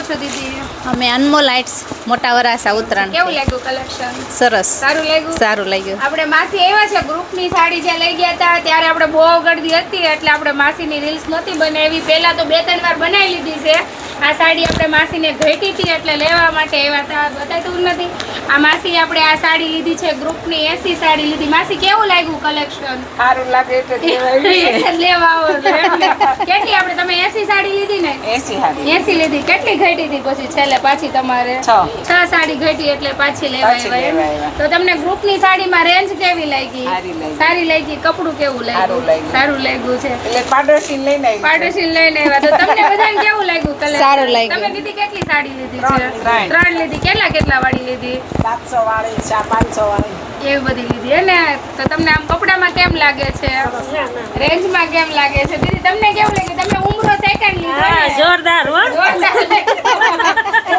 છો દીદી? અમે અનમોલ લાઇટ્સ મોટા વરાસા ઉત્તરાયણ. કેવું લાગ્યું કલેક્શન? સરસ, સારું લાગ્યું. સારું લાગ્યું. આપણે માસી આવ્યા છે ગ્રુપની સાડી જે લઈ ગયા હતા ત્યારે આપણે બહુ ગળદી હતી એટલે આપણે માસીની રીલ્સ નહોતી બનાવી. પહેલા તો 2-3 વાર બનાવી લીધી છે. આ સાડી આપણે માસીને ઘટી હતી એટલે લેવા માટે આવ્યા હતા. બતાવતું નથી. આ માસી આપણે આ સાડી લીધી છે ગ્રુપની એસી સાડી લીધી. માસી કેવું લાગ્યું કલેક્શન? સારું લાગે એટલે લેવા આવો છો એટલે. કેટલી આપણે તમે એસી સાડી લીધી ને? 80 લીધી. કેટલી ઘટી હતી પછી છેલ્લે પાછી તમારે? 6 સાડી ઘટી એટલે પાછી લેવા આવ્યા. તો તમને ગ્રુપની સાડીમાં રેન્જ કેવી લાગી? સારી લાગી. કપડું કેવું લાગ્યું? સારું લાગ્યું છે. એટલે પાડોશી લઈને આવ્યા. તો તમને બધાને કેવું લાગ્યું કલર? સારું લાગ્યું. તમે દીદી કેટલી સાડી લીધી છે? 3 લીધી. કેટલા વાળી લીધી? 700 વાળી 500 વાળી એવી બધી લીધી હે ને? તો તમને આમ કપડામાં કેમ લાગે છે? રેન્જમાં કેમ લાગે છે? દીદી તમને કેવું લાગે? તમે ઉમરો સેકન્ડ લીધો ને? જોરદાર હો,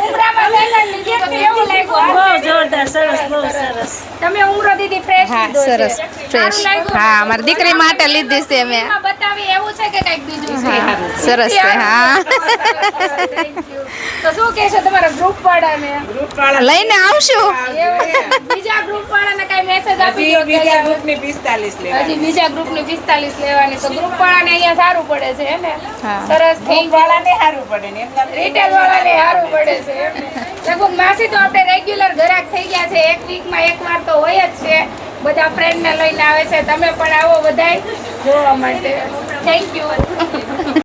ઉમરામાં સેકન્ડ લીધી તો કેવું લાગ્યું? બહુ જોરદાર, સરસ, બહુ સરસ. તમે ઉમરો દીદી ફ્રેશ હા, લીધો છે? સરસ, ફ્રેશ. સારું લાગ્યું? હા, અમારી દીકરી માટે લીધી છે અમે. એમાં બતાવી એવું છે કે કંઈક બીજું છે? હા, સરસ છે. હા, Thank you. તો શું કહેશો તમારા ગ્રુપ વાળાને? લઈને આવશું. બીજા ગ્રુપ વાળાને કઈ મેસેજ આપી દો કે બીજા ગ્રુપની 45 લેવાની. હજી બીજા ગ્રુપની 45 લેવાની. તો ગ્રુપ વાળાને અહીંયા સારું પડે છે હે ને? હા. સરસ. ગ્રુપ વાળાને સારું પડે ને એમના રિટેલ વાળાને સારું પડે છે એમ ને? લગભગ માસી તો આપણે રેગ્યુલર ગ્રાહક થઈ ગયા છે. એક વીકમાં એકવાર તો હોય જ છે. બધા ફ્રેન્ડને લઈને આવે છે. તમે પણ આવો બધાય જોવા માટે. Thank you.